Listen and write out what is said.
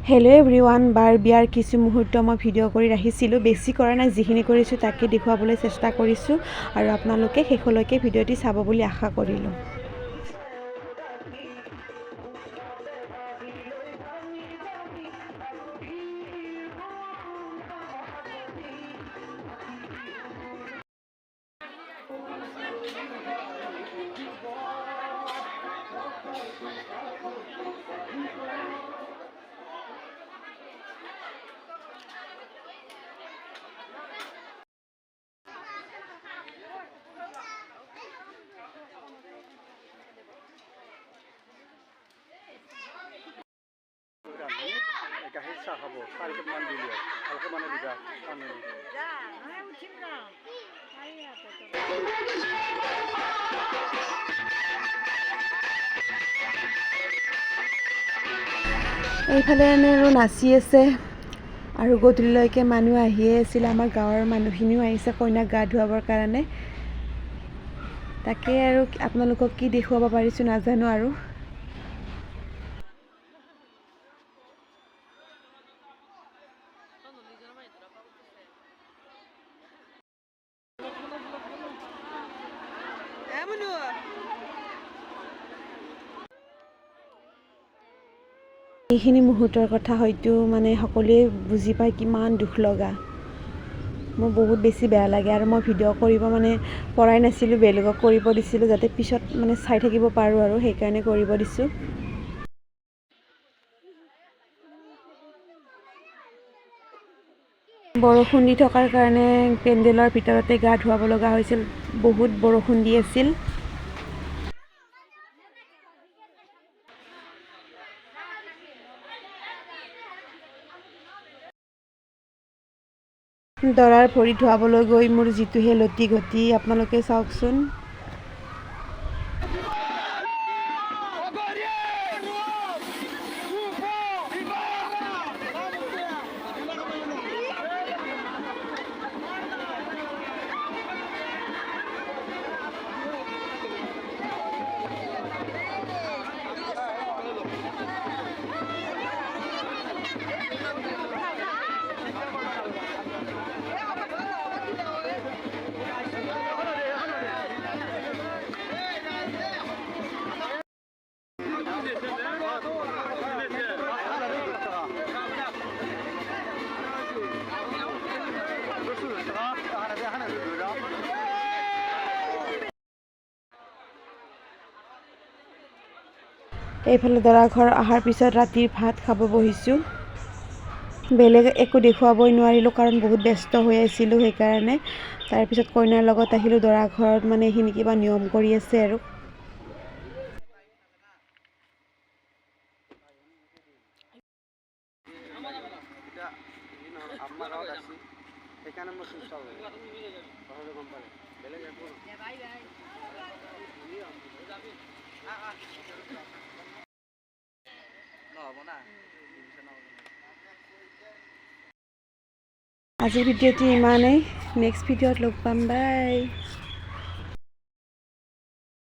Hello' everyone, বাৰ বিয়াৰ কিছু মুহূৰ্ত মই ভিডিঅ' কৰি ৰাখিছিলোঁ। বেছি কৰা নাই, যিখিনি কৰিছোঁ তাকে দেখুৱাবলৈ চেষ্টা কৰিছোঁ আৰু আপোনালোকে শেষলৈকে ভিডিঅ'টি চাব বুলি আশা কৰিলোঁ। গাখীৰ চাহ খাব 4 কাপ মান দিলে ভালকৈ মানে দিবা পানী এইফালে আৰু নাচি আছে আৰু গধূলিলৈকে মানুহ আহিয়ে আছিল। আমাৰ গাঁৱৰ মানুহখিনিও আহিছে কইনাক গা ধুৱাবৰ কাৰণে। তাকে আৰু আপোনালোকক কি দেখুৱাব পাৰিছোঁ নাজানো আৰু। এইখিনি মুহূৰ্তৰ কথা হয়তো সকলোৱে বুজি পায় কিমান দুখ লগা। মোৰ বহুত বেছি বেয়া লাগে আৰু মই ভিডিঅ' কৰিব পৰাই নাছিলোঁ, বেলেগক কৰিব দিছিলোঁ যাতে পিছত চাই থাকিব পাৰোঁ আৰু সেইকাৰণে কৰিব দিছোঁ। বৰষুণ দি থকাৰ কাৰণে পেণ্ডেলৰ ভিতৰতে গা ধুৱাব লগা হৈছিল। বহুত বৰষুণ দি আছিল। দৰাৰ ভৰি ধুৱাবলৈ গৈ মোৰ যিটোহে লটি ঘটি আপোনালোকে চাওকচোন। এইফালে দৰা ঘৰ অহাৰ পিছত ৰাতিৰ ভাত খাব বহিছোঁ। বেলেগ একো দেখুৱাবই নোৱাৰিলোঁ কাৰণ বহুত ব্যস্ত হৈ আছিলোঁ সেইকাৰণে। তাৰপিছত কইনাৰ লগত আহিলোঁ দৰা ঘৰত, এইখিনি কিবা নিয়ম কৰি আছে আৰু। সেইকাৰণে মই চিন্তা গম পালে বেলেগ একো নহ'ব না। আজিৰ ভিডিঅ'টি ইমানেই, নেক্সট ভিডিঅ'ত লগ পাম, বাই।